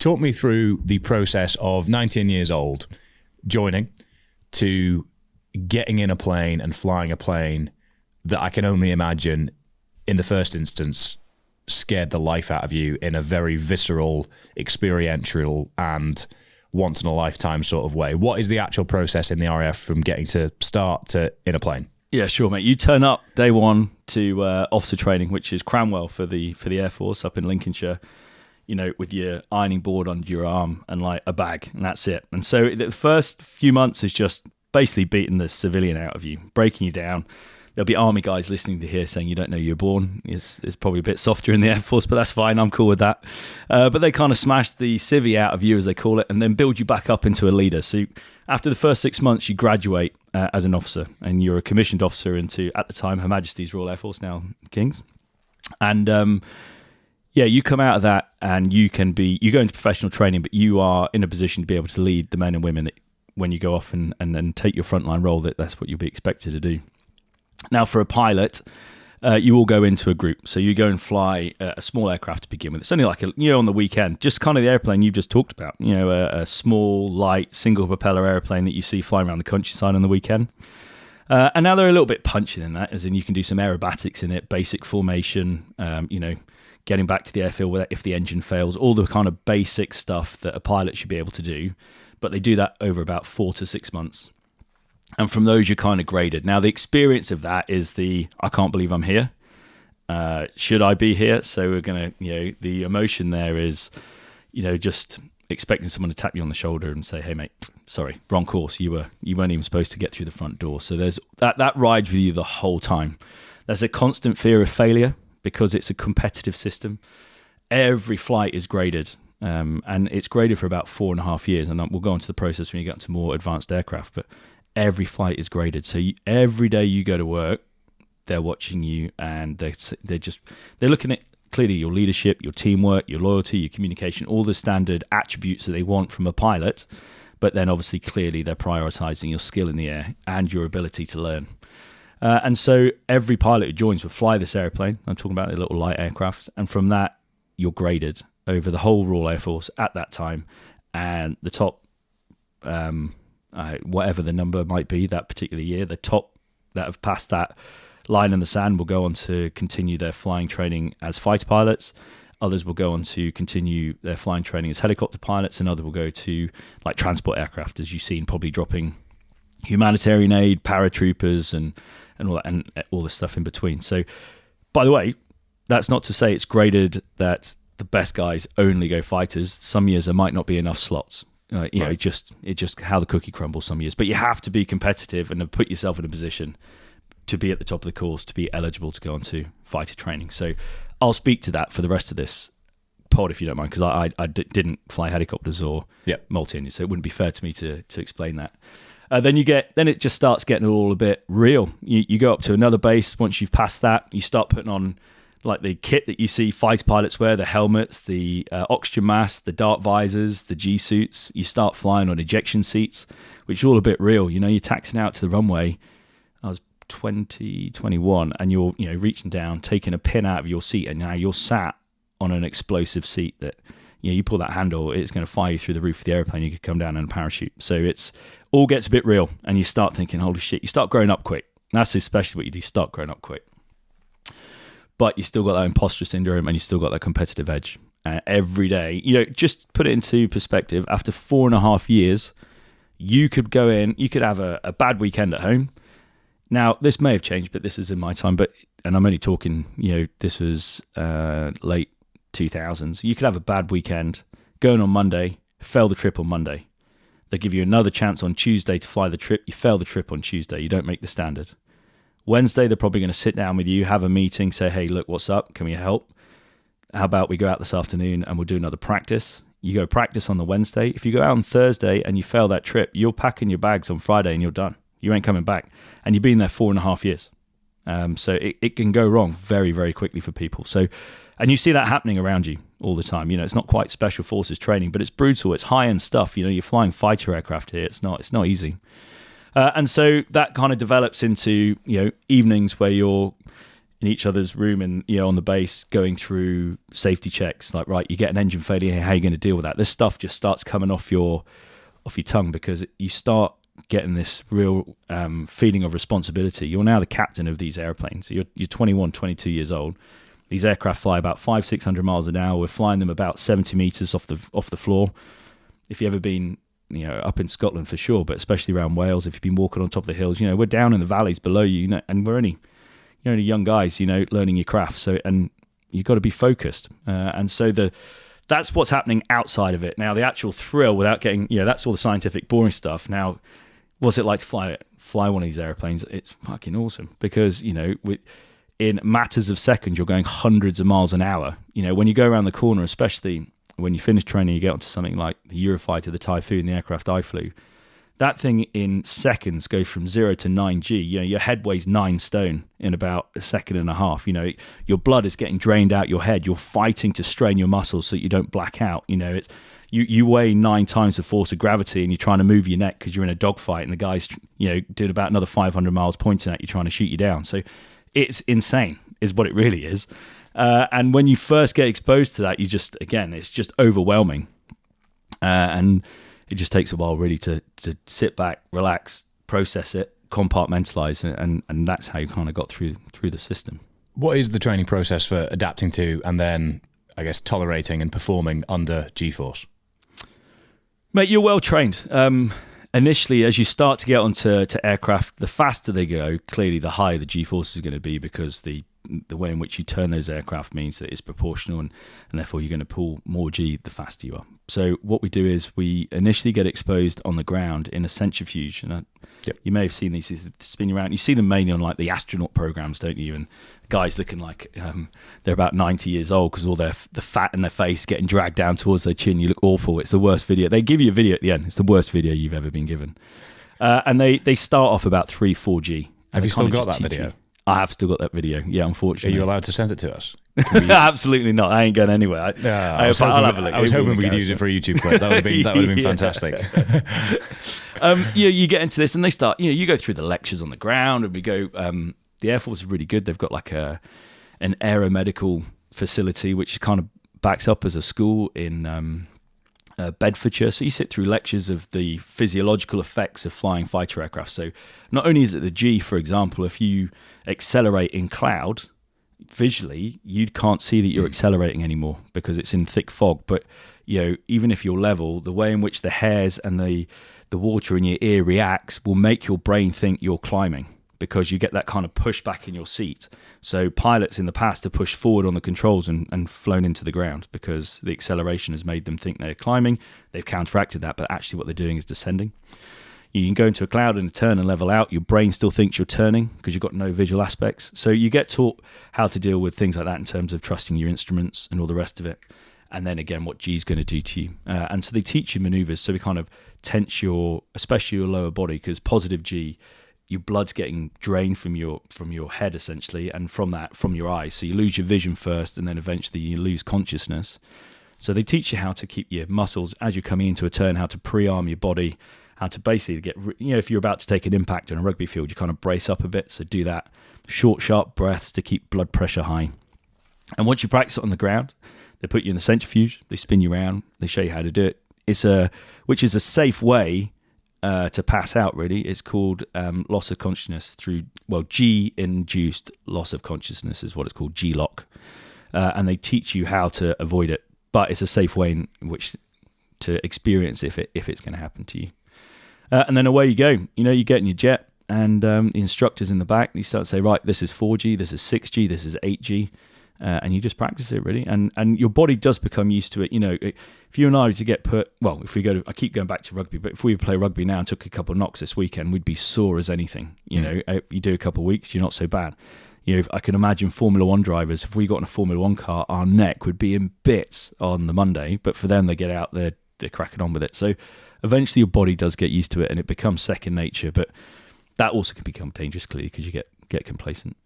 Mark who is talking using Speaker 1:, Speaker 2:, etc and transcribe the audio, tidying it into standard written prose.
Speaker 1: talk me through the process of 19 years old, joining, to getting in a plane and flying a plane that I can only imagine, in the first instance, scared the life out of you in a very visceral, experiential, and once-in-a-lifetime sort of way. What is the actual process in the RAF from getting to start to in a plane?
Speaker 2: Yeah, sure, mate. You turn up day one to officer training, which is Cranwell for the Air Force up in Lincolnshire, with your ironing board under your arm and like a bag, and that's it. And so the first few months is just basically beating the civilian out of you, breaking you down. There'll be army guys listening to here saying you don't know you were born. It's probably a bit softer in the Air Force, but that's fine. I'm cool with that. But they kind of smash the civvy out of you, as they call it, and then build you back up into a leader. So after the first 6 months, you graduate as an officer, and you're a commissioned officer into, at the time, Her Majesty's Royal Air Force, now King's. And you come out of that, and you go into professional training, but you are in a position to be able to lead the men and women that, when you go off and take your frontline role, that's what you'll be expected to do. Now, for a pilot, you all go into a group. So you go and fly a small aircraft to begin with. It's only like, on the weekend, just kind of the airplane you've just talked about, a small, light, single propeller airplane that you see flying around the countryside on the weekend. And now they're a little bit punchier than that, as in you can do some aerobatics in it, basic formation, getting back to the airfield if the engine fails, all the kind of basic stuff that a pilot should be able to do. But they do that over about 4 to 6 months. And from those, you're kind of graded. Now, the experience of that is I can't believe I'm here. Should I be here? So we're going to, the emotion there is, just expecting someone to tap you on the shoulder and say, hey, mate, sorry, wrong course. You weren't even supposed to get through the front door. So there's that rides with you the whole time. There's a constant fear of failure because it's a competitive system. Every flight is graded. And it's graded for about 4.5 years. And we'll go into the process when you get into more advanced aircraft. But every flight is graded. So every day you go to work, they're watching you, and they're looking at clearly your leadership, your teamwork, your loyalty, your communication, all the standard attributes that they want from a pilot. But then obviously clearly they're prioritizing your skill in the air and your ability to learn. And so every pilot who joins will fly this airplane. I'm talking about the little light aircraft. And from that, you're graded over the whole Royal Air Force at that time. And the top, whatever the number might be that particular year, the top that have passed that line in the sand will go on to continue their flying training as fighter pilots. Others will go on to continue their flying training as helicopter pilots, and others will go to like transport aircraft, as you've seen, probably dropping humanitarian aid, paratroopers, and all that, and all the stuff in between. So, by the way, that's not to say it's graded that the best guys only go fighters. Some years there might not be enough slots. Right. It just how the cookie crumbles some years. But you have to be competitive and put yourself in a position to be at the top of the course, to be eligible to go on to fighter training. So I'll speak to that for the rest of this pod, if you don't mind, because I didn't fly helicopters or multi-engine, so it wouldn't be fair to me to explain that. Then it just starts getting all a bit real. You go up to another base. Once you've passed that, you start putting on like the kit that you see fighter pilots wear, the helmets, the oxygen masks, the dart visors, the G suits. You start flying on ejection seats, which is all a bit real. You're taxiing out to the runway. I was 21, and you're reaching down, taking a pin out of your seat, and now you're sat on an explosive seat that you pull that handle, it's going to fire you through the roof of the airplane. You could come down in a parachute. So it's all gets a bit real, and you start thinking, holy shit, you start growing up quick. And that's especially what you do, start growing up quick. But you still got that imposter syndrome, and you still got that competitive edge. Every day, just put it into perspective, after 4.5 years, you could go in, you could have a bad weekend at home. Now, this may have changed, but this was in my time, and I'm only talking, this was late 2000s. You could have a bad weekend, go in on Monday, fail the trip on Monday. They give you another chance on Tuesday to fly the trip. You fail the trip on Tuesday. You don't make the standard. Wednesday, they're probably going to sit down with you, have a meeting, say, hey, look, what's up? Can we help? How about we go out this afternoon and we'll do another practice? You go practice on the Wednesday. If you go out on Thursday and you fail that trip, you're packing your bags on Friday and you're done. You ain't coming back. And you've been there 4.5 years. So it can go wrong very, very quickly for people. So, and you see that happening around you all the time. It's not quite special forces training, but it's brutal. It's high-end stuff. You're flying fighter aircraft here. It's not easy. And so that kind of develops into, evenings where you're in each other's room and on the base going through safety checks. Like, right, you get an engine failure here, how are you going to deal with that? This stuff just starts coming off your tongue because you start getting this real feeling of responsibility. You're now the captain of these airplanes. You're 21, 22 years old. These aircraft fly about 500-600 miles an hour. We're flying them about 70 meters off the floor. If you've ever been up in Scotland for sure, but especially around Wales, if you've been walking on top of the hills, we're down in the valleys below you, and we're only young guys, learning your craft. So, and you've got to be focused. And so that's what's happening outside of it. Now, the actual thrill, without getting, that's all the scientific, boring stuff. Now, what's it like to fly one of these airplanes? It's fucking awesome because, in matters of seconds, you're going hundreds of miles an hour. When you go around the corner, especially when you finish training, you get onto something like the Eurofighter, the Typhoon, the aircraft I flew. That thing in seconds goes from 0 to 9G. Your head weighs 9 stone in about a second and a half. Your blood is getting drained out your head. You're fighting to strain your muscles so that you don't black out. It's you weigh 9 times the force of gravity, and you're trying to move your neck because you're in a dogfight, and the guy's doing about another 500 miles pointing at you, trying to shoot you down. So it's insane, is what it really is. And when you first get exposed to that, it's just overwhelming, and it just takes a while really to sit back, relax, process it, compartmentalize it, and that's how you kind of got through the system.
Speaker 1: What is the training process for adapting to and then, I guess, tolerating and performing under G-force?
Speaker 2: Mate, you're well trained. Initially, as you start to get onto aircraft, the faster they go, clearly the higher the G-force is going to be because the way in which you turn those aircraft means that it's proportional, and therefore you're going to pull more G the faster you are. So what we do is we initially get exposed on the ground in a centrifuge, and you may have seen these spinning around. You see them mainly on like the astronaut programs, don't you? And guys looking like they're about 90 years old because all the fat in their face getting dragged down towards their chin. You look awful. It's the worst video. They give you a video at the end. It's the worst video you've ever been given. And they start off about 3-4G.
Speaker 1: Have you still got that video?
Speaker 2: I have still got that video. Yeah, unfortunately.
Speaker 1: Are you allowed to send it to us?
Speaker 2: Absolutely not. I ain't going anywhere.
Speaker 1: I was hoping we could use it for a YouTube clip. That would have been fantastic.
Speaker 2: You get into this, and they start. You go through the lectures on the ground, and we go. The Air Force is really good. They've got like an aeromedical facility, which kind of backs up as a school in Bedfordshire. So you sit through lectures of the physiological effects of flying fighter aircraft. So not only is it the G, for example, if you accelerate in cloud, visually you can't see that you're accelerating anymore because it's in thick fog. But even if you're level, the way in which the hairs and the water in your ear reacts will make your brain think you're climbing, because you get that kind of push back in your seat. So pilots in the past have pushed forward on the controls and flown into the ground because the acceleration has made them think they're climbing. They've counteracted that, but actually what they're doing is descending. You can go into a cloud and turn and level out. Your brain still thinks you're turning because you've got no visual aspects. So you get taught how to deal with things like that in terms of trusting your instruments and all the rest of it. And then again, what G's going to do to you. And so they teach you maneuvers. So we kind of tense especially your lower body, because positive G, your blood's getting drained from your head essentially, and from your eyes. So you lose your vision first, and then eventually you lose consciousness. So they teach you how to keep your muscles as you're coming into a turn, how to pre-arm your body, how to basically get, if you're about to take an impact on a rugby field, you kind of brace up a bit. So do that. Short, sharp breaths to keep blood pressure high. And once you practice it on the ground, they put you in the centrifuge, they spin you around, they show you how to do it. Which is a safe way to pass out, really. It's called loss of consciousness through, G-induced loss of consciousness is what it's called, G-lock. And they teach you how to avoid it, but it's a safe way in which to experience if it's going to happen to you. And then away you go. You get in your jet, and the instructor's in the back, and you start to say, right, this is 4G, this is 6G, this is 8G. And you just practice it, really, and your body does become used to it. If you and I were to get put, if we I keep going back to rugby, but if we play rugby now and took a couple of knocks this weekend, we'd be sore as anything. You do a couple of weeks, you're not so bad. I can imagine Formula One drivers. If we got in a Formula One car, our neck would be in bits on the Monday, but for them, they get out, they're cracking on with it. So eventually, your body does get used to it, and it becomes second nature. But that also can become dangerous, clearly, because you get complacent.